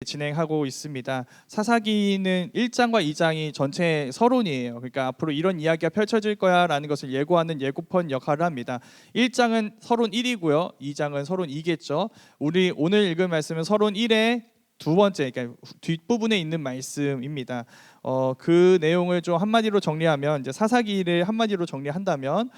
진행하고 있습니다. 사사기는 1장과 2장이 전체 서론이에요. 그러니까 앞으로 이런 이야기가 펼쳐질 거야라는 것을 예고하는 예고편 역할을 합니다. 1장은 서론 1이고요. 2장은 서론 2겠죠. 우리 오늘 읽을 말씀은 서론 1의 두 번째, 그러니까 뒷부분에 있는 말씀입니다. 그 내용을 좀 한마디로 정리하면, 이제 사사기를 한마디로 정리한다면,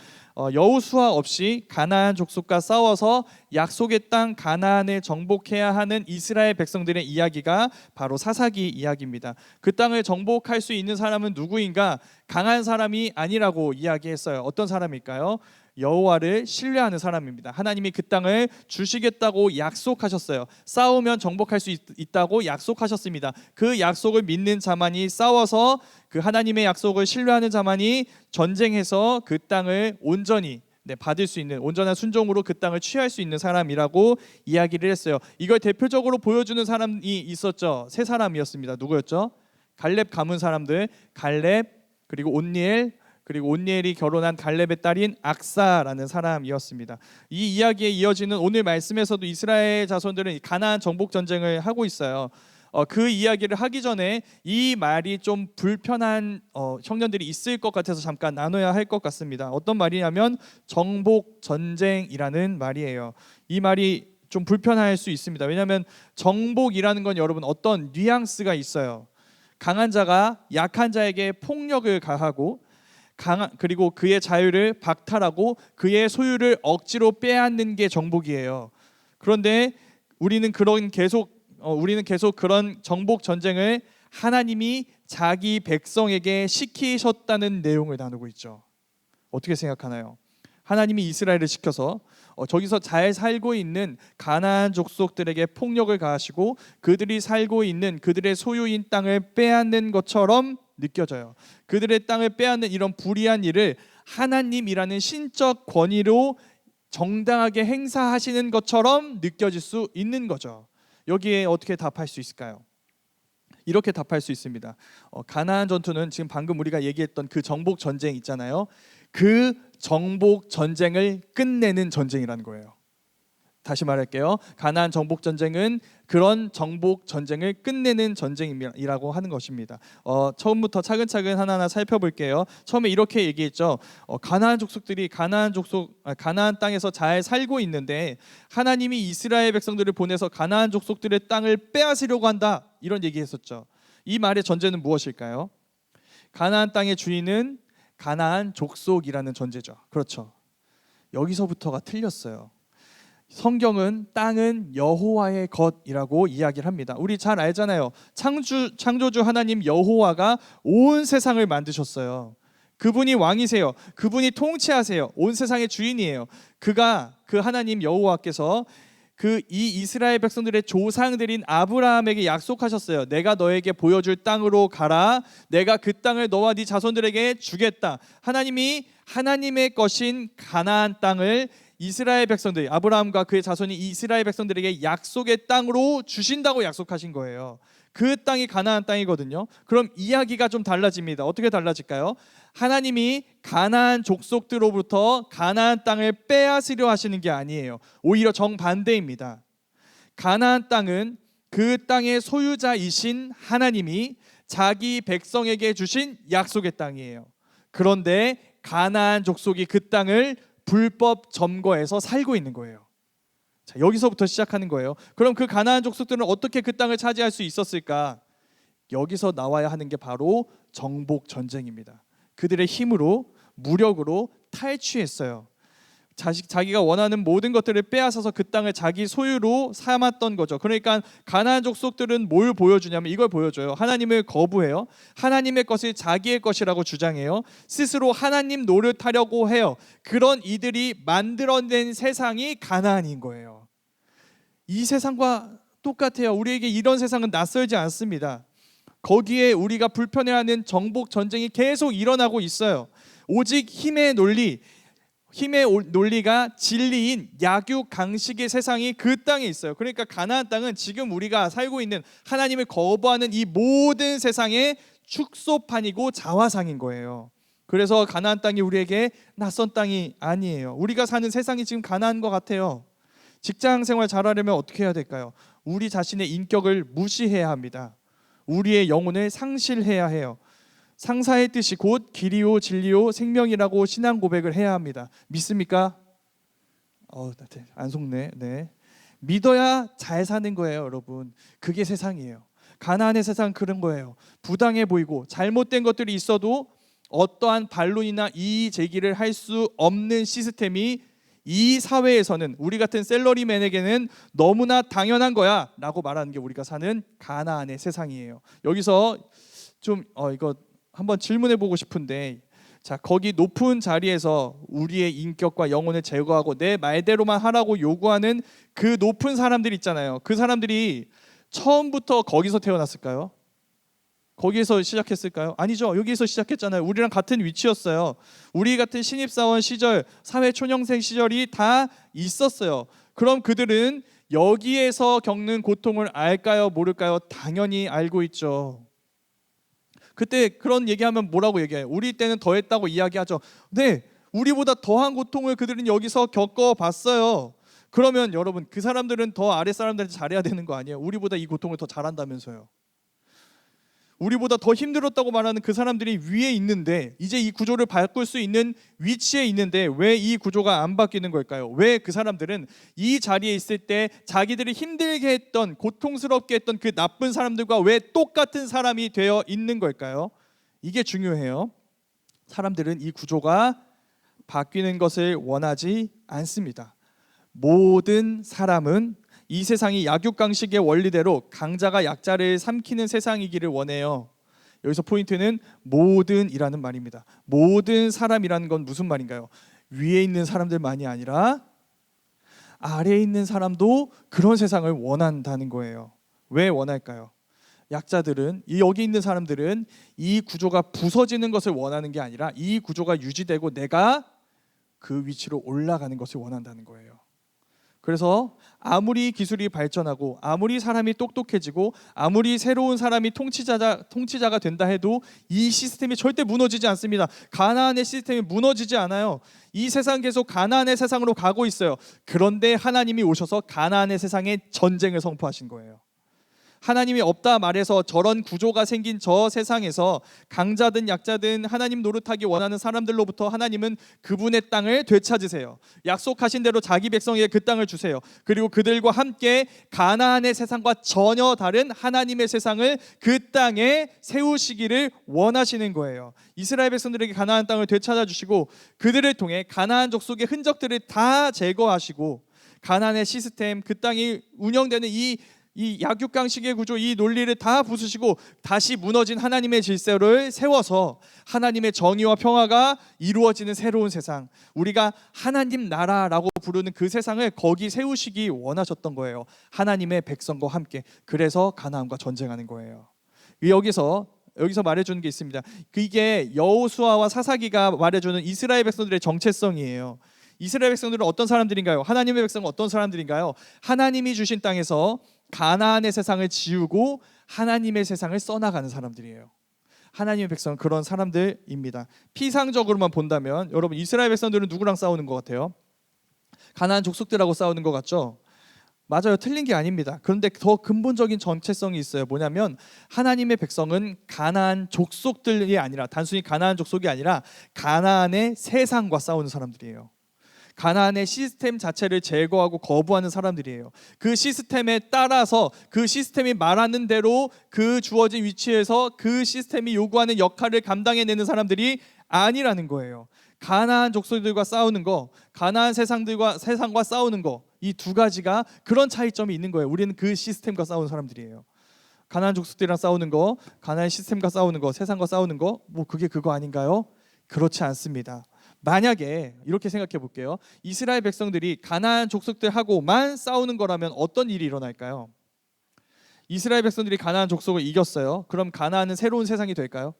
여호수아 없이 가나안 족속과 싸워서 약속의 땅 가나안을 정복해야 하는 이스라엘 백성들의 이야기가 바로 사사기 이야기입니다. 그 땅을 정복할 수 있는 사람은 누구인가? 강한 사람이 아니라고 이야기했어요. 어떤 사람일까요? 여호와를 신뢰하는 사람입니다. 하나님이 그 땅을 주시겠다고 약속하셨어요. 싸우면 정복할 수 있다고 약속하셨습니다. 그 약속을 믿는 자만이 싸워서, 그 하나님의 약속을 신뢰하는 자만이 전쟁해서 그 땅을 온전히 받을 수 있는, 온전한 순종으로 그 땅을 취할 수 있는 사람이라고 이야기를 했어요. 이걸 대표적으로 보여주는 사람이 있었죠. 세 사람이었습니다. 누구였죠? 갈렙 가문 사람들, 갈렙, 그리고 온니엘, 그리고 온니엘이 결혼한 갈렙의 딸인 악사라는 사람이었습니다. 이 이야기에 이어지는 오늘 말씀에서도 이스라엘 자손들은 가나안 정복 전쟁을 하고 있어요. 그 이야기를 하기 전에 이 말이 좀 불편한 청년들이 있을 것 같아서 잠깐 나눠야 할 것 같습니다. 어떤 말이냐면 정복 전쟁이라는 말이에요. 이 말이 좀 불편할 수 있습니다. 왜냐하면 정복이라는 건 여러분 어떤 뉘앙스가 있어요. 강한 자가 약한 자에게 폭력을 가하고, 그리고 그의 자유를 박탈하고 그의 소유를 억지로 빼앗는 게 정복이에요. 그런데 우리는 계속 그런 정복 전쟁을 하나님이 자기 백성에게 시키셨다는 내용을 나누고 있죠. 어떻게 생각하나요? 하나님이 이스라엘을 시켜서 저기서 잘 살고 있는 가나안 족속들에게 폭력을 가하시고 그들이 살고 있는 그들의 소유인 땅을 빼앗는 것처럼 느껴져요. 그들의 땅을 빼앗는 이런 불의한 일을 하나님이라는 신적 권위로 정당하게 행사하시는 것처럼 느껴질 수 있는 거죠. 여기에 어떻게 답할 수 있을까요? 이렇게 답할 수 있습니다. 가나안 전투는 지금 방금 우리가 얘기했던 그 정복 전쟁 있잖아요. 그 정복 전쟁을 끝내는 전쟁이라는 거예요. 다시 말할게요. 가나안 정복 전쟁은 그런 정복 전쟁을 끝내는 전쟁이라고 하는 것입니다. 처음부터 차근차근 하나하나 살펴볼게요. 처음에 이렇게 얘기했죠. 가나안 족속들이 가나안 땅에서 잘 살고 있는데 하나님이 이스라엘 백성들을 보내서 가나안 족속들의 땅을 빼앗으려고 한다, 이런 얘기했었죠. 이 말의 전제는 무엇일까요? 가나안 땅의 주인은 가나안 족속이라는 전제죠. 그렇죠. 여기서부터가 틀렸어요. 성경은 땅은 여호와의 것이라고 이야기를 합니다. 우리 잘 알잖아요. 창조주 하나님 여호와가 온 세상을 만드셨어요. 그분이 왕이세요. 그분이 통치하세요. 온 세상의 주인이에요. 그 하나님 여호와께서 이 이스라엘 백성들의 조상들인 아브라함에게 약속하셨어요. 내가 너에게 보여줄 땅으로 가라. 내가 그 땅을 너와 네 자손들에게 주겠다. 하나님이 하나님의 것인 가나안 땅을 이스라엘 백성들, 아브라함과 그의 자손이 이스라엘 백성들에게 약속의 땅으로 주신다고 약속하신 거예요. 그 땅이 가나안 땅이거든요. 그럼 이야기가 좀 달라집니다. 어떻게 달라질까요? 하나님이 가나안 족속들로부터 가나안 땅을 빼앗으려 하시는 게 아니에요. 오히려 정반대입니다. 가나안 땅은 그 땅의 소유자이신 하나님이 자기 백성에게 주신 약속의 땅이에요. 그런데 가나안 족속이 그 땅을 불법 점거해서 살고 있는 거예요. 자, 여기서부터 시작하는 거예요. 그럼 그 가나안 족속들은 어떻게 그 땅을 차지할 수 있었을까? 여기서 나와야 하는 게 바로 정복 전쟁입니다. 그들의 힘으로, 무력으로 탈취했어요. 자기가 원하는 모든 것들을 빼앗아서 그 땅을 자기 소유로 삼았던 거죠. 그러니까 가나안 족속들은 뭘 보여주냐면 이걸 보여줘요. 하나님을 거부해요. 하나님의 것을 자기의 것이라고 주장해요. 스스로 하나님 노릇하려고 해요. 그런 이들이 만들어낸 세상이 가나안인 거예요. 이 세상과 똑같아요. 우리에게 이런 세상은 낯설지 않습니다. 거기에 우리가 불편해하는 정복 전쟁이 계속 일어나고 있어요. 오직 힘의 논리가 진리인 약육강식의 세상이 그 땅에 있어요. 그러니까 가나안 땅은 지금 우리가 살고 있는 하나님을 거부하는 이 모든 세상의 축소판이고 자화상인 거예요. 그래서 가나안 땅이 우리에게 낯선 땅이 아니에요. 우리가 사는 세상이 지금 가나안과 같아요. 직장 생활 잘하려면 어떻게 해야 될까요? 우리 자신의 인격을 무시해야 합니다. 우리의 영혼을 상실해야 해요. 상사의 뜻이 곧 길이요 진리요 생명이라고 신앙 고백을 해야 합니다. 믿습니까? 안 속네. 네. 믿어야 잘 사는 거예요, 여러분. 그게 세상이에요. 가나안의 세상 그런 거예요. 부당해 보이고 잘못된 것들이 있어도 어떠한 반론이나 이의 제기를 할 수 없는 시스템이 이 사회에서는, 우리 같은 셀러리맨에게는 너무나 당연한 거야 라고 말하는 게 우리가 사는 가나안의 세상이에요. 여기서 좀 이거 한번 질문해 보고 싶은데, 자, 거기 높은 자리에서 우리의 인격과 영혼을 제거하고 내 말대로만 하라고 요구하는 그 높은 사람들 있잖아요. 그 사람들이 처음부터 거기서 태어났을까요? 거기에서 시작했을까요? 아니죠. 여기에서 시작했잖아요. 우리랑 같은 위치였어요. 우리 같은 신입사원 시절, 사회초년생 시절이 다 있었어요. 그럼 그들은 여기에서 겪는 고통을 알까요? 모를까요? 당연히 알고 있죠. 그때 그런 얘기하면 뭐라고 얘기해요? 우리 때는 더했다고 이야기하죠. 네, 우리보다 더한 고통을 그들은 여기서 겪어봤어요. 그러면 여러분, 그 사람들은 더 아래 사람들한테 잘해야 되는 거 아니에요? 우리보다 이 고통을 더 잘한다면서요. 우리보다 더 힘들었다고 말하는 그 사람들이 위에 있는데, 이제 이 구조를 바꿀 수 있는 위치에 있는데 왜 이 구조가 안 바뀌는 걸까요? 왜 그 사람들은 이 자리에 있을 때 자기들이 힘들게 했던, 고통스럽게 했던 그 나쁜 사람들과 왜 똑같은 사람이 되어 있는 걸까요? 이게 중요해요. 사람들은 이 구조가 바뀌는 것을 원하지 않습니다. 모든 사람은 이 세상이 약육강식의 원리대로 강자가 약자를 삼키는 세상이기를 원해요. 여기서 포인트는 모든이라는 말입니다. 모든 사람이라는 건 무슨 말인가요? 위에 있는 사람들만이 아니라 아래에 있는 사람도 그런 세상을 원한다는 거예요. 왜 원할까요? 약자들은, 여기 있는 사람들은 이 구조가 부서지는 것을 원하는 게 아니라 이 구조가 유지되고 내가 그 위치로 올라가는 것을 원한다는 거예요. 그래서 아무리 기술이 발전하고 아무리 사람이 똑똑해지고 아무리 새로운 사람이 통치자가 된다 해도 이 시스템이 절대 무너지지 않습니다. 가나안의 시스템이 무너지지 않아요. 이 세상 계속 가나안의 세상으로 가고 있어요. 그런데 하나님이 오셔서 가나안의 세상에 전쟁을 선포하신 거예요. 하나님이 없다 말해서 저런 구조가 생긴 저 세상에서 강자든 약자든 하나님 노릇하기 원하는 사람들로부터 하나님은 그분의 땅을 되찾으세요. 약속하신 대로 자기 백성에게 그 땅을 주세요. 그리고 그들과 함께 가나안의 세상과 전혀 다른 하나님의 세상을 그 땅에 세우시기를 원하시는 거예요. 이스라엘 백성들에게 가나안 땅을 되찾아 주시고 그들을 통해 가나안 족속의 흔적들을 다 제거하시고 가나안의 시스템, 그 땅이 운영되는 이 약육강식의 구조, 이 논리를 다 부수시고 다시 무너진 하나님의 질서를 세워서 하나님의 정의와 평화가 이루어지는 새로운 세상, 우리가 하나님 나라라고 부르는 그 세상을 거기 세우시기 원하셨던 거예요. 하나님의 백성과 함께. 그래서 가나안과 전쟁하는 거예요. 여기서 말해주는 게 있습니다. 이게 여호수아와 사사기가 말해주는 이스라엘 백성들의 정체성이에요. 이스라엘 백성들은 어떤 사람들인가요? 하나님의 백성은 어떤 사람들인가요? 하나님이 주신 땅에서 가나안의 세상을 지우고 하나님의 세상을 써나가는 사람들이에요. 하나님의 백성은 그런 사람들입니다. 피상적으로만 본다면 여러분, 이스라엘 백성들은 누구랑 싸우는 것 같아요? 가나안 족속들하고 싸우는 것 같죠? 맞아요. 틀린 게 아닙니다. 그런데 더 근본적인 정체성이 있어요. 뭐냐면 하나님의 백성은 가나안 족속들이 아니라, 단순히 가나안 족속이 아니라 가나안의 세상과 싸우는 사람들이에요. 가나안의 시스템 자체를 제거하고 거부하는 사람들이에요. 그 시스템에 따라서, 그 시스템이 말하는 대로 그 주어진 위치에서 그 시스템이 요구하는 역할을 감당해내는 사람들이 아니라는 거예요. 가나안 족속들과 싸우는 거, 가나안 세상과 싸우는 거, 이 두 가지가 그런 차이점이 있는 거예요. 우리는 그 시스템과 싸우는 사람들이에요. 가나안 족속들이랑 싸우는 거, 가나안 시스템과 싸우는 거, 세상과 싸우는 거, 그게 그거 아닌가요? 그렇지 않습니다. 만약에 이렇게 생각해 볼게요. 이스라엘 백성들이 가나안 족속들하고만 싸우는 거라면 어떤 일이 일어날까요? 이스라엘 백성들이 가나안 족속을 이겼어요. 그럼 가나안은 새로운 세상이 될까요?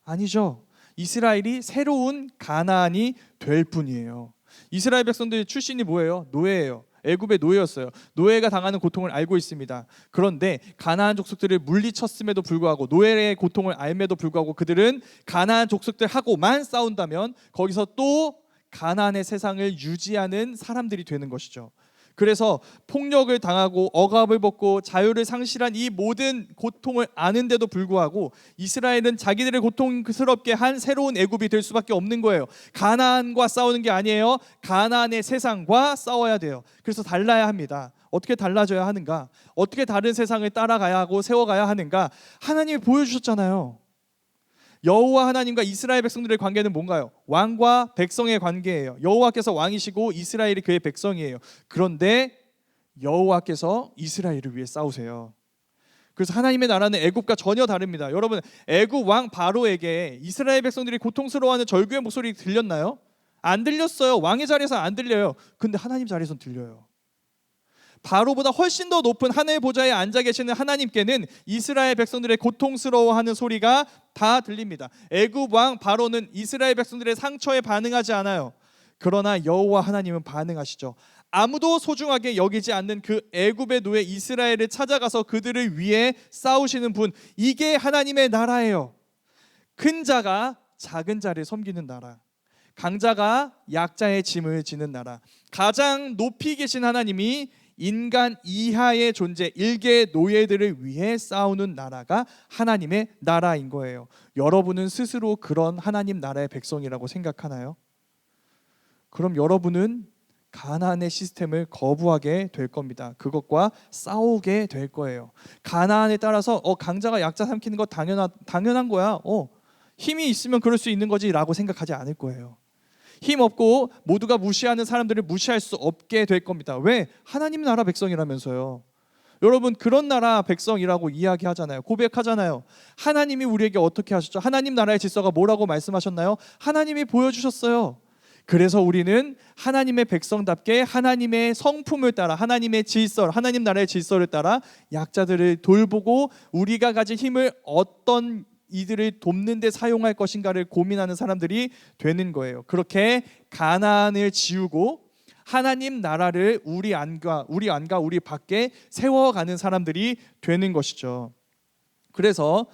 아니죠. 이스라엘이 새로운 가나안이 될 뿐이에요. 이스라엘 백성들 출신이 뭐예요? 노예예요. 애굽의 노예였어요. 노예가 당하는 고통을 알고 있습니다. 그런데 가나안 족속들을 물리쳤음에도 불구하고, 노예의 고통을 알매도 불구하고 그들은 가나안 족속들하고만 싸운다면 거기서 또 가나안의 세상을 유지하는 사람들이 되는 것이죠. 그래서 폭력을 당하고 억압을 받고 자유를 상실한 이 모든 고통을 아는데도 불구하고 이스라엘은 자기들을 고통스럽게 한 새로운 애굽이 될 수밖에 없는 거예요. 가나안과 싸우는 게 아니에요. 가나안의 세상과 싸워야 돼요. 그래서 달라야 합니다. 어떻게 달라져야 하는가? 어떻게 다른 세상을 따라가야 하고 세워가야 하는가? 하나님이 보여주셨잖아요. 여호와 하나님과 이스라엘 백성들의 관계는 뭔가요? 왕과 백성의 관계예요. 여호와께서 왕이시고 이스라엘이 그의 백성이에요. 그런데 여호와께서 이스라엘을 위해 싸우세요. 그래서 하나님의 나라는 애굽과 전혀 다릅니다. 여러분, 애굽 왕 바로에게 이스라엘 백성들이 고통스러워하는 절규의 목소리 들렸나요? 안 들렸어요. 왕의 자리에서 안 들려요. 근데 하나님 자리에서 들려요. 바로보다 훨씬 더 높은 하늘 보좌에 앉아 계시는 하나님께는 이스라엘 백성들의 고통스러워하는 소리가 다 들립니다. 애굽 왕 바로는 이스라엘 백성들의 상처에 반응하지 않아요. 그러나 여호와 하나님은 반응하시죠. 아무도 소중하게 여기지 않는 그 애굽의 노예 이스라엘을 찾아가서 그들을 위해 싸우시는 분, 이게 하나님의 나라예요. 큰 자가 작은 자를 섬기는 나라, 강자가 약자의 짐을 지는 나라, 가장 높이 계신 하나님이 인간 이하의 존재, 일개의 노예들을 위해 싸우는 나라가 하나님의 나라인 거예요. 여러분은 스스로 그런 하나님 나라의 백성이라고 생각하나요? 그럼 여러분은 가나안의 시스템을 거부하게 될 겁니다. 그것과 싸우게 될 거예요. 가나안에 따라서 강자가 약자 삼키는 거 당연한 거야. 힘이 있으면 그럴 수 있는 거지라고 생각하지 않을 거예요. 힘 없고 모두가 무시하는 사람들을 무시할 수 없게 될 겁니다. 왜? 하나님 나라 백성이라면서요. 여러분, 그런 나라 백성이라고 이야기하잖아요. 고백하잖아요. 하나님이 우리에게 어떻게 하셨죠? 하나님 나라의 질서가 뭐라고 말씀하셨나요? 하나님이 보여주셨어요. 그래서 우리는 하나님의 백성답게 하나님의 성품을 따라, 하나님의 질서, 하나님 나라의 질서를 따라 약자들을 돌보고 우리가 가진 힘을 어떤 이들을 돕는 데 사용할 것인가를 고민하는 사람들이 되는 거예요. 그렇게 가나안을 지우고 하나님 나라를 우리 안과 우리 밖에 세워가는 사람들이 되는 것이죠. 그래서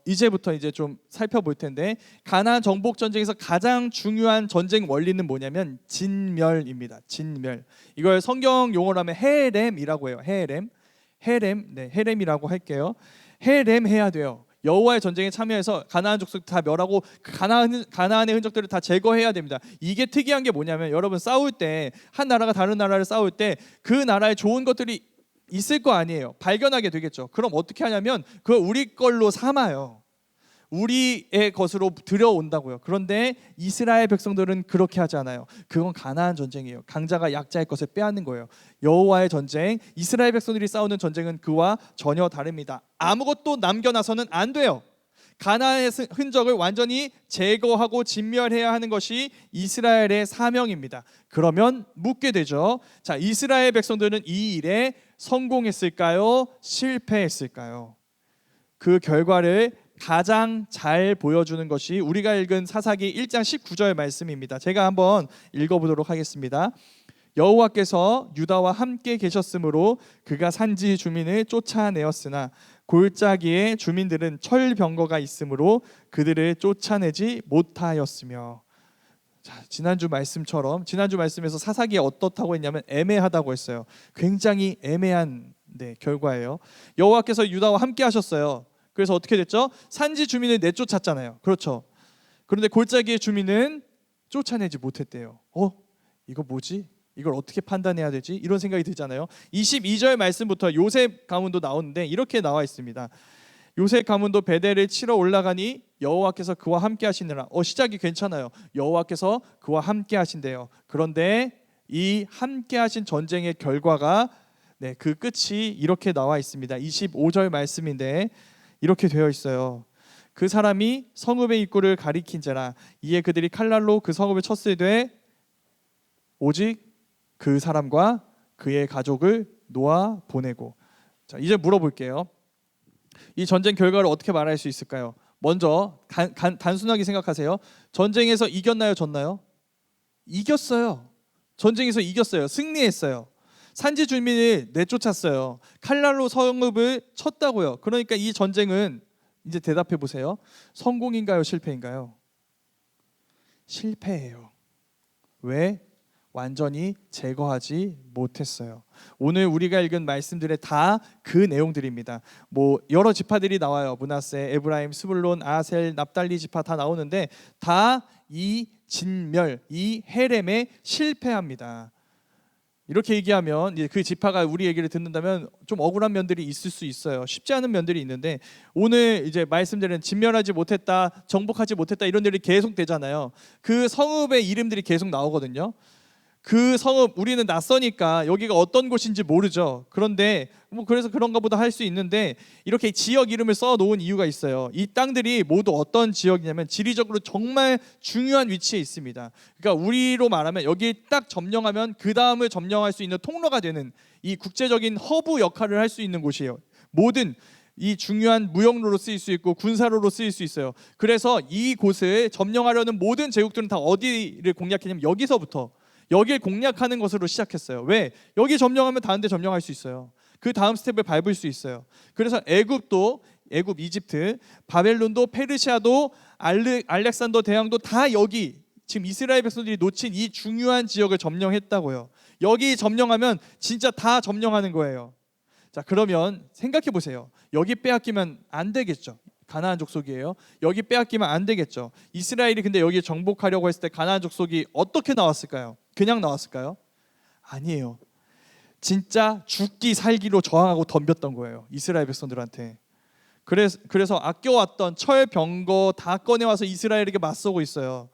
이제부터 이제 좀 살펴볼 텐데, 가나안 정복 전쟁에서 가장 중요한 전쟁 원리는 뭐냐면 진멸입니다. 진멸. 이걸 성경 용어로 하면 헤렘이라고 해요. 헤렘이라고 할게요. 헤렘 해야 돼요. 여호와의 전쟁에 참여해서 가나안 족속 다 멸하고 가나안의 흔적들을 다 제거해야 됩니다. 이게 특이한 게 뭐냐면, 여러분, 싸울 때 한 나라가 다른 나라를 싸울 때 그 나라에 좋은 것들이 있을 거 아니에요. 발견하게 되겠죠. 그럼 어떻게 하냐면 그걸 우리 걸로 삼아요. 우리의 것으로 들여온다고요. 그런데 이스라엘 백성들은 그렇게 하지 않아요. 그건 가나안 전쟁이에요. 강자가 약자의 것을 빼앗는 거예요. 여호와의 전쟁, 이스라엘 백성들이 싸우는 전쟁은 그와 전혀 다릅니다. 아무것도 남겨놔서는 안 돼요. 가나안의 흔적을 완전히 제거하고 진멸해야 하는 것이 이스라엘의 사명입니다. 그러면 묻게 되죠. 자, 이스라엘 백성들은 이 일에 성공했을까요? 실패했을까요? 그 결과를 가장 잘 보여주는 것이 우리가 읽은 사사기 1장 19절 말씀입니다. 제가 한번 읽어보도록 하겠습니다. 여호와께서 유다와 함께 계셨으므로 그가 산지 주민을 쫓아내었으나 골짜기의 주민들은 철병거가 있으므로 그들을 쫓아내지 못하였으며. 자, 지난주 말씀에서 사사기에 어떻다고 했냐면 애매하다고 했어요. 굉장히 애매한 결과예요. 여호와께서 유다와 함께 하셨어요. 그래서 어떻게 됐죠? 산지 주민을 내쫓았잖아요. 그렇죠. 그런데 골짜기의 주민은 쫓아내지 못했대요. 이거 뭐지? 이걸 어떻게 판단해야 되지? 이런 생각이 들잖아요. 22절 말씀부터 요셉 가문도 나오는데 이렇게 나와 있습니다. 요셉 가문도 베델을 치러 올라가니 여호와께서 그와 함께 하시느라. 시작이 괜찮아요. 여호와께서 그와 함께 하신대요. 그런데 이 함께 하신 전쟁의 결과가 그 끝이 이렇게 나와 있습니다. 25절 말씀인데 이렇게 되어 있어요. 그 사람이 성읍의 입구를 가리킨지라. 이에 그들이 칼날로 그 성읍을 쳤으되 오직 그 사람과 그의 가족을 놓아 보내고. 자, 이제 물어볼게요. 이 전쟁 결과를 어떻게 말할 수 있을까요? 먼저 단순하게 생각하세요. 전쟁에서 이겼나요, 졌나요? 이겼어요. 전쟁에서 이겼어요. 승리했어요. 산지 주민을 내쫓았어요. 칼날로 성읍을 쳤다고요. 그러니까 이 전쟁은, 이제 대답해 보세요. 성공인가요, 실패인가요? 실패예요. 왜? 완전히 제거하지 못했어요. 오늘 우리가 읽은 말씀들에 다 그 내용들입니다. 뭐 여러 지파들이 나와요. 므낫세, 에브라임, 스불론, 아셀, 납달리 지파 다 나오는데 다 이 진멸, 이 헤렘에 실패합니다. 이렇게 얘기하면 이제 그 지파가 우리 얘기를 듣는다면 좀 억울한 면들이 있을 수 있어요. 쉽지 않은 면들이 있는데 오늘 이제 말씀드린 진멸하지 못했다, 정복하지 못했다 이런 일이 계속 되잖아요. 그 성읍의 이름들이 계속 나오거든요. 그 성읍 우리는 낯서니까 여기가 어떤 곳인지 모르죠. 그런데 뭐 그래서 그런가 보다 할 수 있는데 이렇게 지역 이름을 써 놓은 이유가 있어요. 이 땅들이 모두 어떤 지역이냐면 지리적으로 정말 중요한 위치에 있습니다. 그러니까 우리로 말하면 여기 딱 점령하면 그 다음을 점령할 수 있는 통로가 되는 이 국제적인 허브 역할을 할 수 있는 곳이에요. 모든 이 중요한 무역로로 쓰일 수 있고 군사로로 쓰일 수 있어요. 그래서 이 곳을 점령하려는 모든 제국들은 다 어디를 공략했냐면 여기서부터 여길 공략하는 것으로 시작했어요. 왜? 여기 점령하면 다른 데 점령할 수 있어요. 그 다음 스텝을 밟을 수 있어요. 그래서 애굽도, 애굽, 이집트, 바벨론도, 페르시아도, 알렉산더 대왕도 다 여기 지금 이스라엘 백성들이 놓친 이 중요한 지역을 점령했다고요. 여기 점령하면 진짜 다 점령하는 거예요. 자, 그러면 생각해 보세요. 여기 빼앗기면 안 되겠죠. 가나안 족속이에요. 여기 빼앗기면 안 되겠죠. 이스라엘이 근데 여기 정복하려고 했을 때 가나안 족속이 어떻게 나왔을까요? 그냥 나왔을까요? 아니에요. 진짜 죽기 살기로 저항하고 덤볐던 거예요. 이스라엘 백성들한테. 그래서 아껴왔던 철병거 다 꺼내와서 이스라엘에게 맞서고 있어요.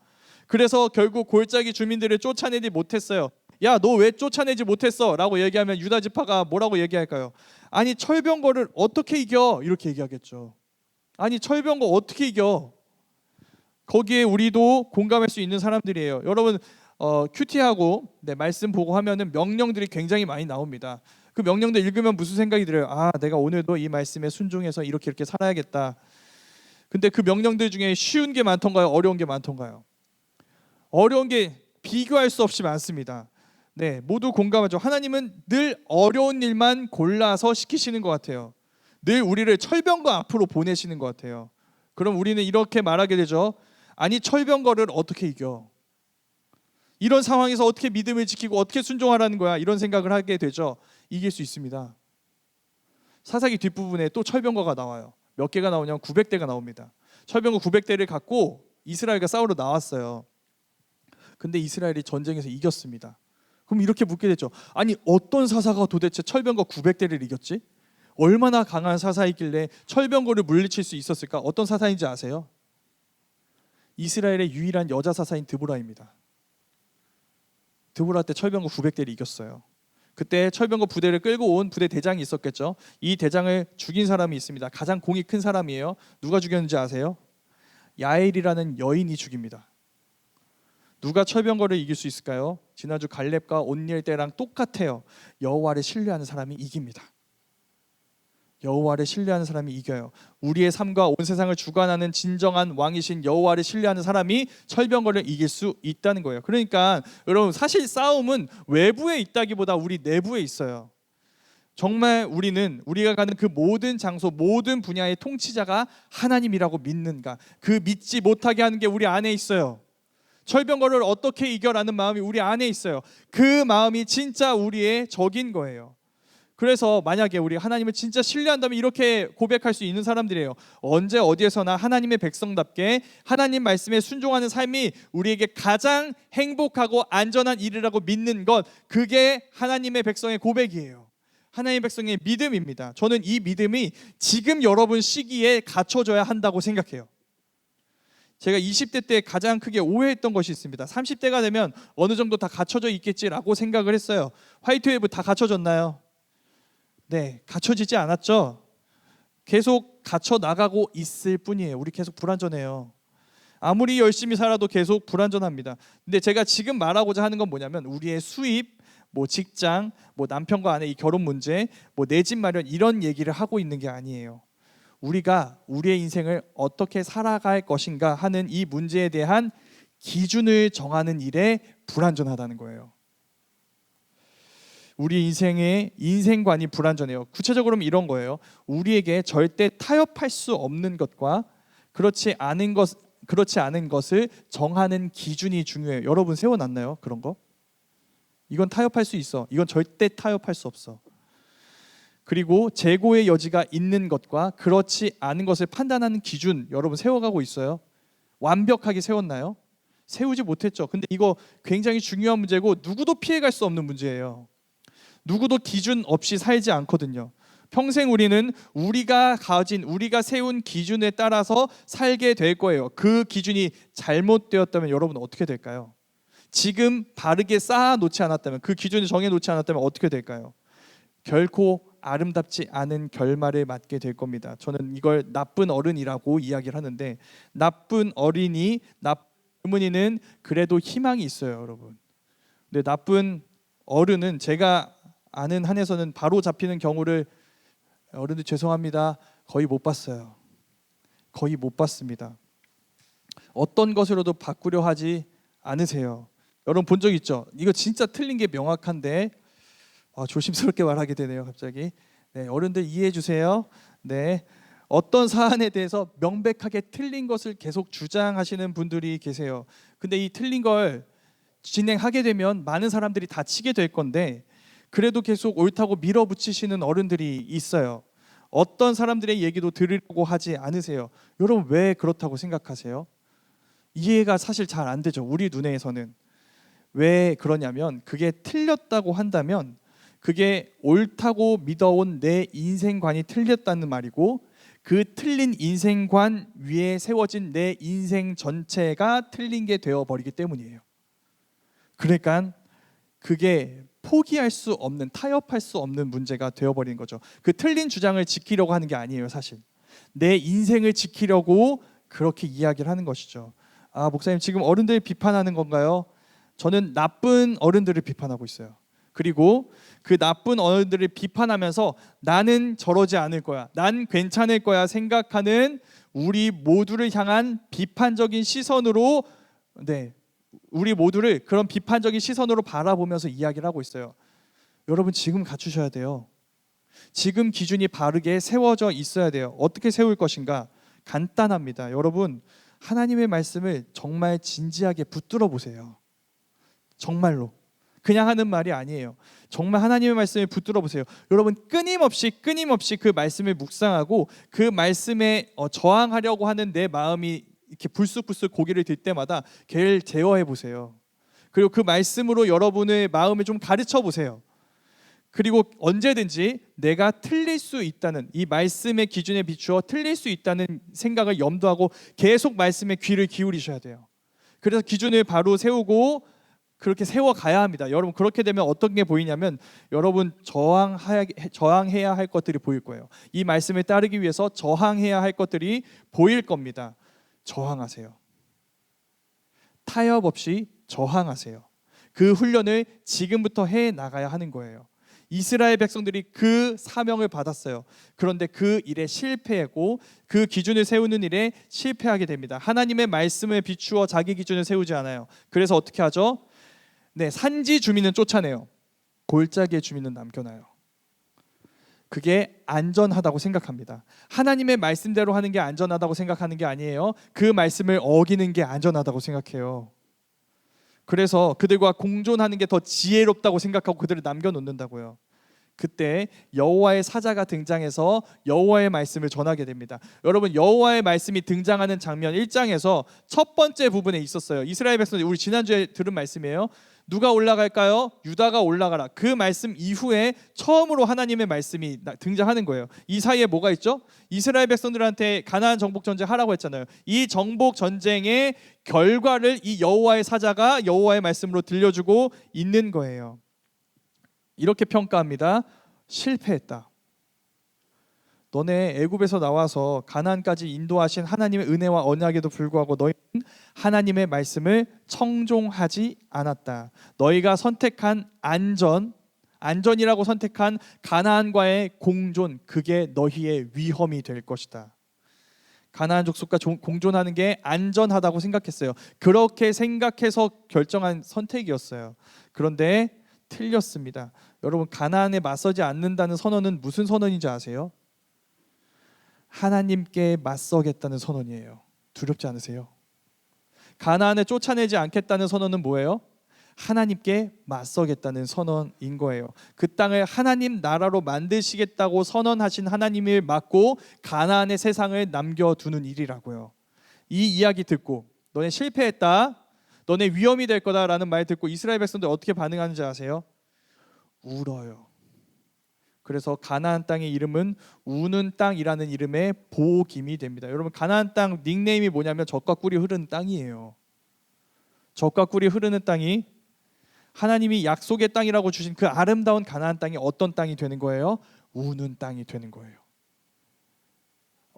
그래서 결국 골짜기 주민들을 쫓아내지 못했어요. 야, 너 왜 쫓아내지 못했어? 라고 얘기하면 유다 지파가 뭐라고 얘기할까요? 아니, 철병거를 어떻게 이겨? 이렇게 얘기하겠죠. 아니, 철병거 어떻게 이겨? 거기에 우리도 공감할 수 있는 사람들이에요. 여러분 큐티하고 말씀 보고 하면은 명령들이 굉장히 많이 나옵니다. 그 명령들 읽으면 무슨 생각이 들어요? 아, 내가 오늘도 이 말씀에 순종해서 이렇게 살아야겠다. 근데 그 명령들 중에 쉬운 게 많던가요? 어려운 게 많던가요? 어려운 게 비교할 수 없이 많습니다. 네, 모두 공감하죠. 하나님은 늘 어려운 일만 골라서 시키시는 것 같아요. 늘 우리를 철병거 앞으로 보내시는 것 같아요. 그럼 우리는 이렇게 말하게 되죠. 아니, 철병거를 어떻게 이겨? 이런 상황에서 어떻게 믿음을 지키고 어떻게 순종하라는 거야? 이런 생각을 하게 되죠. 이길 수 있습니다. 사사기 뒷부분에 또 철병거가 나와요. 몇 개가 나오냐면 900대가 나옵니다. 철병거 900대를 갖고 이스라엘과 싸우러 나왔어요. 근데 이스라엘이 전쟁에서 이겼습니다. 그럼 이렇게 묻게 되죠. 아니, 어떤 사사가 도대체 철병거 900대를 이겼지? 얼마나 강한 사사이길래 철병거를 물리칠 수 있었을까? 어떤 사사인지 아세요? 이스라엘의 유일한 여자 사사인 드보라입니다. 드보라 때 철병거 900대를 이겼어요. 그때 철병거 부대를 끌고 온 부대 대장이 있었겠죠. 이 대장을 죽인 사람이 있습니다. 가장 공이 큰 사람이에요. 누가 죽였는지 아세요? 야엘이라는 여인이 죽입니다. 누가 철병거를 이길 수 있을까요? 지난주 갈렙과 온니엘 때랑 똑같아요. 여호와를 신뢰하는 사람이 이깁니다. 여호와를 신뢰하는 사람이 이겨요. 우리의 삶과 온 세상을 주관하는 진정한 왕이신 여호와를 신뢰하는 사람이 철병거를 이길 수 있다는 거예요. 그러니까 여러분, 사실 싸움은 외부에 있다기보다 우리 내부에 있어요. 정말 우리가 가는 그 모든 장소, 모든 분야의 통치자가 하나님이라고 믿는가? 그 믿지 못하게 하는 게 우리 안에 있어요. 철병거를 어떻게 이겨라는 마음이 우리 안에 있어요. 그 마음이 진짜 우리의 적인 거예요. 그래서 만약에 우리 하나님을 진짜 신뢰한다면 이렇게 고백할 수 있는 사람들이에요. 언제 어디에서나 하나님의 백성답게 하나님 말씀에 순종하는 삶이 우리에게 가장 행복하고 안전한 일이라고 믿는 것, 그게 하나님의 백성의 고백이에요. 하나님의 백성의 믿음입니다. 저는 이 믿음이 지금 여러분 시기에 갖춰져야 한다고 생각해요. 제가 20대 때 가장 크게 오해했던 것이 있습니다. 30대가 되면 어느 정도 다 갖춰져 있겠지라고 생각을 했어요. 화이트웨이브 다 갖춰졌나요? 네, 갖춰지지 않았죠. 계속 갖춰 나가고 있을 뿐이에요. 우리 계속 불안전해요. 아무리 열심히 살아도 계속 불안전합니다. 근데 제가 지금 말하고자 하는 건 뭐냐면 우리의 수입, 직장, 남편과 아내 이 결혼 문제, 내 집 마련 이런 얘기를 하고 있는 게 아니에요. 우리가 우리의 인생을 어떻게 살아갈 것인가 하는 이 문제에 대한 기준을 정하는 일에 불안전하다는 거예요. 우리 인생의 인생관이 불안전해요. 구체적으로는 이런 거예요. 우리에게 절대 타협할 수 없는 것과 그렇지 않은 것을 정하는 기준이 중요해요. 여러분 세워놨나요? 그런 거? 이건 타협할 수 있어. 이건 절대 타협할 수 없어. 그리고 재고의 여지가 있는 것과 그렇지 않은 것을 판단하는 기준 여러분 세워가고 있어요? 완벽하게 세웠나요? 세우지 못했죠. 근데 이거 굉장히 중요한 문제고 누구도 피해갈 수 없는 문제예요. 누구도 기준 없이 살지 않거든요. 평생 우리는 우리가 세운 기준에 따라서 살게 될 거예요. 그 기준이 잘못되었다면 여러분 어떻게 될까요? 지금 바르게 쌓아 놓지 않았다면, 그 기준을 정해 놓지 않았다면 어떻게 될까요? 결코 아름답지 않은 결말을 맞게 될 겁니다. 저는 이걸 나쁜 어른이라고 이야기를 하는데, 나쁜 젊은이는 그래도 희망이 있어요, 여러분. 근데 나쁜 어른은 제가 아는 한에서는 바로 잡히는 경우를 어른들 죄송합니다. 거의 못 봤어요. 거의 못 봤습니다. 어떤 것으로도 바꾸려 하지 않으세요. 여러분 본 적 있죠? 이거 진짜 틀린 게 명확한데 조심스럽게 말하게 되네요, 갑자기. 네, 어른들 이해해 주세요. 네, 어떤 사안에 대해서 명백하게 틀린 것을 계속 주장하시는 분들이 계세요. 근데 이 틀린 걸 진행하게 되면 많은 사람들이 다치게 될 건데 그래도 계속 옳다고 밀어붙이시는 어른들이 있어요. 어떤 사람들의 얘기도 들으려고 하지 않으세요. 여러분 왜 그렇다고 생각하세요? 이해가 사실 잘 안 되죠. 우리 눈에서는. 왜 그러냐면 그게 틀렸다고 한다면 그게 옳다고 믿어온 내 인생관이 틀렸다는 말이고, 그 틀린 인생관 위에 세워진 내 인생 전체가 틀린 게 되어버리기 때문이에요. 그러니까 그게 포기할 수 없는, 타협할 수 없는 문제가 되어버린 거죠. 그 틀린 주장을 지키려고 하는 게 아니에요, 사실. 내 인생을 지키려고 그렇게 이야기를 하는 것이죠. 목사님 지금 어른들 비판하는 건가요? 저는 나쁜 어른들을 비판하고 있어요. 그리고 그 나쁜 어른들을 비판하면서 나는 저러지 않을 거야, 난 괜찮을 거야 생각하는 우리 모두를 향한 비판적인 시선으로, 우리 모두를 그런 비판적인 시선으로 바라보면서 이야기를 하고 있어요. 여러분 지금 갖추셔야 돼요. 지금 기준이 바르게 세워져 있어야 돼요. 어떻게 세울 것인가? 간단합니다. 여러분 하나님의 말씀을 정말 진지하게 붙들어 보세요. 정말로. 그냥 하는 말이 아니에요. 정말 하나님의 말씀을 붙들어 보세요. 여러분 끊임없이 그 말씀을 묵상하고 그 말씀에 저항하려고 하는 내 마음이 이렇게 불쑥불쑥 고개를 들 때마다 걔를 제어해 보세요. 그리고 그 말씀으로 여러분의 마음을 좀 가르쳐 보세요. 그리고 언제든지 내가 틀릴 수 있다는, 이 말씀의 기준에 비추어 틀릴 수 있다는 생각을 염두하고 계속 말씀에 귀를 기울이셔야 돼요. 그래서 기준을 바로 세우고 그렇게 세워가야 합니다. 여러분 그렇게 되면 어떤 게 보이냐면 여러분 저항해야 할 것들이 보일 거예요. 이 말씀을 따르기 위해서 저항해야 할 것들이 보일 겁니다. 저항하세요. 타협 없이 저항하세요. 그 훈련을 지금부터 해 나가야 하는 거예요. 이스라엘 백성들이 그 사명을 받았어요. 그런데 그 일에 실패하고 그 기준을 세우는 일에 실패하게 됩니다. 하나님의 말씀을 비추어 자기 기준을 세우지 않아요. 그래서 어떻게 하죠? 산지 주민은 쫓아내요. 골짜기의 주민은 남겨놔요. 그게 안전하다고 생각합니다. 하나님의 말씀대로 하는 게 안전하다고 생각하는 게 아니에요. 그 말씀을 어기는 게 안전하다고 생각해요. 그래서 그들과 공존하는 게 더 지혜롭다고 생각하고 그들을 남겨놓는다고요. 그때 여호와의 사자가 등장해서 여호와의 말씀을 전하게 됩니다. 여러분 여호와의 말씀이 등장하는 장면 1장에서 첫 번째 부분에 있었어요. 이스라엘 백성들, 우리 지난주에 들은 말씀이에요. 누가 올라갈까요? 유다가 올라가라. 그 말씀 이후에 처음으로 하나님의 말씀이 등장하는 거예요. 이 사이에 뭐가 있죠? 이스라엘 백성들한테 가나안 정복 전쟁 하라고 했잖아요. 이 정복 전쟁의 결과를 이 여호와의 사자가 여호와의 말씀으로 들려주고 있는 거예요. 이렇게 평가합니다. 실패했다. 너네 애굽에서 나와서 가나안까지 인도하신 하나님의 은혜와 언약에도 불구하고 너희는 하나님의 말씀을 청종하지 않았다. 너희가 선택한 안전이라고 선택한 가나안과의 공존, 그게 너희의 위험이 될 것이다. 가나안 족속과 공존하는 게 안전하다고 생각했어요. 그렇게 생각해서 결정한 선택이었어요. 그런데 틀렸습니다. 여러분 가나안에 맞서지 않는다는 선언은 무슨 선언인지 아세요? 하나님께 맞서겠다는 선언이에요. 두렵지 않으세요? 가나안에 쫓아내지 않겠다는 선언은 뭐예요? 하나님께 맞서겠다는 선언인 거예요. 그 땅을 하나님 나라로 만드시겠다고 선언하신 하나님을 맞고 가나안의 세상을 남겨두는 일이라고요. 이 이야기 듣고 너네 실패했다, 너네 위험이 될 거다라는 말 듣고 이스라엘 백성들 어떻게 반응하는지 아세요? 울어요. 그래서 가나안 땅의 이름은 우는 땅이라는 이름의 복임이 됩니다. 여러분, 가나안 땅 닉네임이 뭐냐면 젖과 꿀이 흐르는 땅이에요. 젖과 꿀이 흐르는 땅이 하나님이 약속의 땅이라고 주신 그 아름다운 가나안 땅이 어떤 땅이 되는 거예요? 우는 땅이 되는 거예요.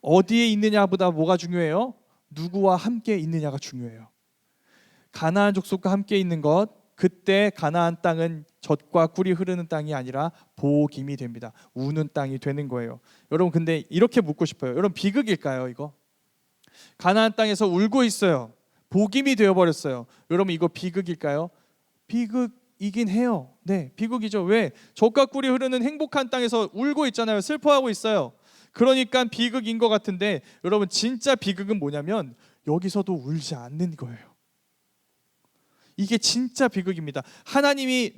어디에 있느냐보다 뭐가 중요해요? 누구와 함께 있느냐가 중요해요. 가나안 족속과 함께 있는 것, 그때 가나안 땅은 젖과 꿀이 흐르는 땅이 아니라 복임이 됩니다. 우는 땅이 되는 거예요. 여러분, 근데 이렇게 묻고 싶어요. 여러분, 비극일까요 이거? 가나안 땅에서 울고 있어요. 복임이 되어버렸어요. 여러분, 이거 비극일까요? 비극이긴 해요. 네, 비극이죠. 왜? 젖과 꿀이 흐르는 행복한 땅에서 울고 있잖아요. 슬퍼하고 있어요. 그러니까 비극인 것 같은데, 여러분, 진짜 비극은 뭐냐면 여기서도 울지 않는 거예요. 이게 진짜 비극입니다. 하나님이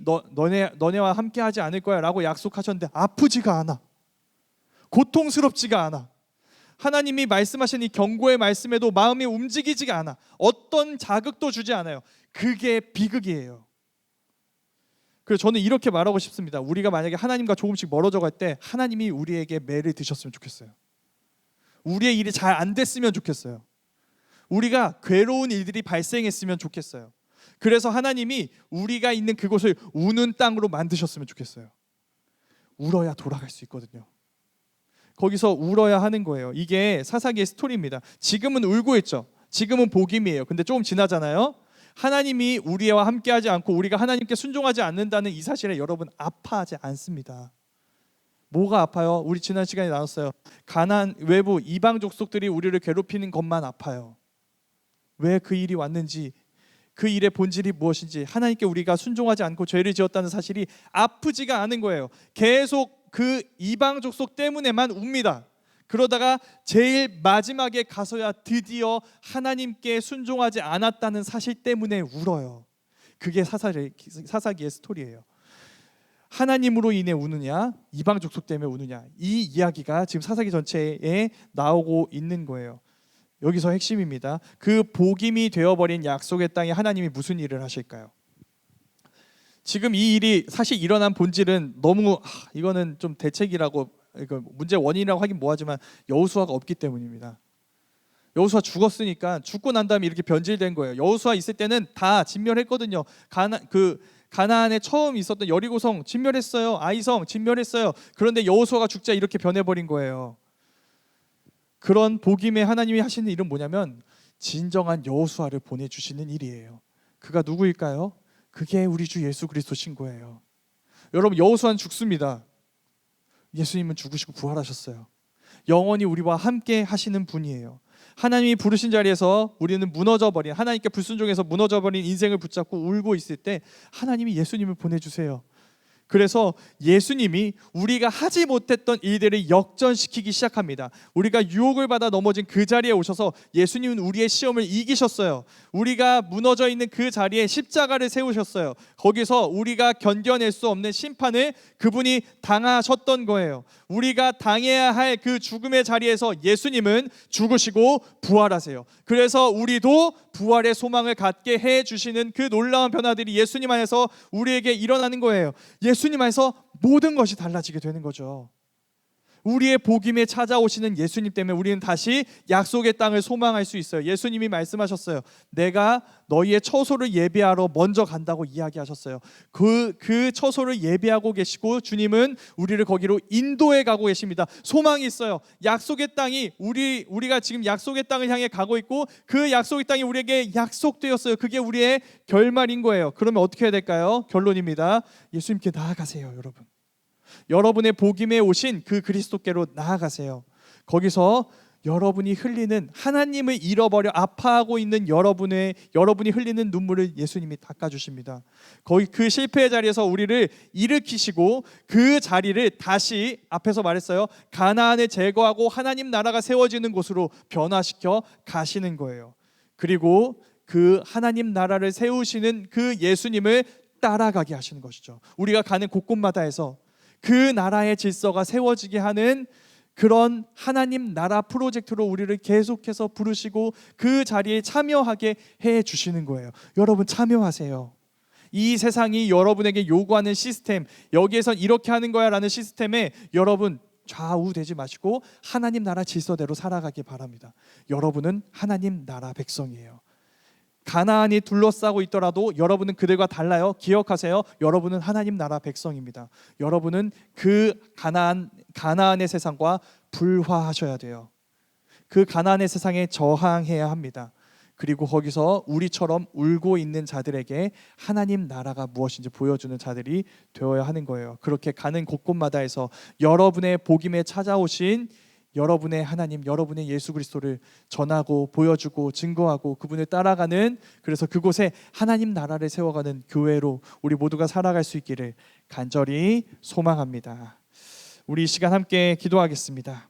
너네와 함께하지 않을 거야 라고 약속하셨는데 아프지가 않아. 고통스럽지가 않아. 하나님이 말씀하신 이 경고의 말씀에도 마음이 움직이지가 않아. 어떤 자극도 주지 않아요. 그게 비극이에요. 그래서 저는 이렇게 말하고 싶습니다. 우리가 만약에 하나님과 조금씩 멀어져 갈 때 하나님이 우리에게 매를 드셨으면 좋겠어요. 우리의 일이 잘 안 됐으면 좋겠어요. 우리가 괴로운 일들이 발생했으면 좋겠어요. 그래서 하나님이 우리가 있는 그곳을 우는 땅으로 만드셨으면 좋겠어요. 울어야 돌아갈 수 있거든요. 거기서 울어야 하는 거예요. 이게 사사기의 스토리입니다. 지금은 울고 있죠. 지금은 복임이에요. 근데 조금 지나잖아요. 하나님이 우리와 함께하지 않고 우리가 하나님께 순종하지 않는다는 이 사실에 여러분 아파하지 않습니다. 뭐가 아파요? 우리 지난 시간에 나눴어요. 가나안 외부 이방 족속들이 우리를 괴롭히는 것만 아파요. 왜 그 일이 왔는지, 그 일의 본질이 무엇인지, 하나님께 우리가 순종하지 않고 죄를 지었다는 사실이 아프지가 않은 거예요. 계속 그 이방 족속 때문에만 웁니다. 그러다가 제일 마지막에 가서야 드디어 하나님께 순종하지 않았다는 사실 때문에 울어요. 그게 사사기의 스토리예요. 하나님으로 인해 우느냐, 이방 족속 때문에 우느냐, 이 이야기가 지금 사사기 전체에 나오고 있는 거예요. 여기서 핵심입니다. 그 복임이 되어버린 약속의 땅에 하나님이 무슨 일을 하실까요? 지금 이 일이 사실 일어난 본질은 너무 이거는 좀 대책이라고, 문제 원인이라고 하긴 뭐하지만 여호수아가 없기 때문입니다. 여호수아 죽었으니까, 죽고 난 다음에 이렇게 변질된 거예요. 여호수아 있을 때는 다 진멸했거든요. 가나안에 처음 있었던 여리고성 진멸했어요. 아이성 진멸했어요. 그런데 여호수아가 죽자 이렇게 변해버린 거예요. 그런 복임의 하나님이 하시는 일은 뭐냐면 진정한 여호수아를 보내주시는 일이에요. 그가 누구일까요? 그게 우리 주 예수 그리스도신 거예요. 여러분, 여호수아는 죽습니다. 예수님은 죽으시고 부활하셨어요. 영원히 우리와 함께 하시는 분이에요. 하나님이 부르신 자리에서 우리는 무너져버린, 하나님께 불순종해서 무너져버린 인생을 붙잡고 울고 있을 때 하나님이 예수님을 보내주세요. 그래서 예수님이 우리가 하지 못했던 일들을 역전시키기 시작합니다. 우리가 유혹을 받아 넘어진 그 자리에 오셔서 예수님은 우리의 시험을 이기셨어요. 우리가 무너져 있는 그 자리에 십자가를 세우셨어요. 거기서 우리가 견뎌낼 수 없는 심판을 그분이 당하셨던 거예요. 우리가 당해야 할 그 죽음의 자리에서 예수님은 죽으시고 부활하세요. 그래서 우리도 부활의 소망을 갖게 해주시는 그 놀라운 변화들이 예수님 안에서 우리에게 일어나는 거예요. 예수님 안에서 모든 것이 달라지게 되는 거죠. 우리의 복임에 찾아오시는 예수님 때문에 우리는 다시 약속의 땅을 소망할 수 있어요. 예수님이 말씀하셨어요. 내가 너희의 처소를 예비하러 먼저 간다고 이야기하셨어요. 그 처소를 예비하고 계시고 주님은 우리를 거기로 인도해 가고 계십니다. 소망이 있어요. 약속의 땅이 우리가 지금 약속의 땅을 향해 가고 있고 그 약속의 땅이 우리에게 약속되었어요. 그게 우리의 결말인 거예요. 그러면 어떻게 해야 될까요? 결론입니다. 예수님께 나아가세요, 여러분. 여러분의 복임에 오신 그 그리스도께로 나아가세요. 거기서 여러분이 흘리는, 하나님을 잃어버려 아파하고 있는 여러분이 흘리는 눈물을 예수님이 닦아주십니다. 거기 그 실패의 자리에서 우리를 일으키시고 그 자리를 다시, 앞에서 말했어요, 가나안을 제거하고 하나님 나라가 세워지는 곳으로 변화시켜 가시는 거예요. 그리고 그 하나님 나라를 세우시는 그 예수님을 따라가게 하시는 것이죠. 우리가 가는 곳곳마다에서 그 나라의 질서가 세워지게 하는 그런 하나님 나라 프로젝트로 우리를 계속해서 부르시고 그 자리에 참여하게 해 주시는 거예요. 여러분 참여하세요. 이 세상이 여러분에게 요구하는 시스템, 여기에선 이렇게 하는 거야 라는 시스템에 여러분 좌우되지 마시고 하나님 나라 질서대로 살아가기 바랍니다. 여러분은 하나님 나라 백성이에요. 가나안이 둘러싸고 있더라도 여러분은 그들과 달라요. 기억하세요. 여러분은 하나님 나라 백성입니다. 여러분은 그 가나안의 세상과 불화하셔야 돼요. 그 가나안의 세상에 저항해야 합니다. 그리고 거기서 우리처럼 울고 있는 자들에게 하나님 나라가 무엇인지 보여주는 자들이 되어야 하는 거예요. 그렇게 가는 곳곳마다에서 여러분의 복임에 찾아오신 여러분의 하나님, 여러분의 예수 그리스도를 전하고 보여주고 증거하고 그분을 따라가는, 그래서 그곳에 하나님 나라를 세워가는 교회로 우리 모두가 살아갈 수 있기를 간절히 소망합니다. 우리 이 시간 함께 기도하겠습니다.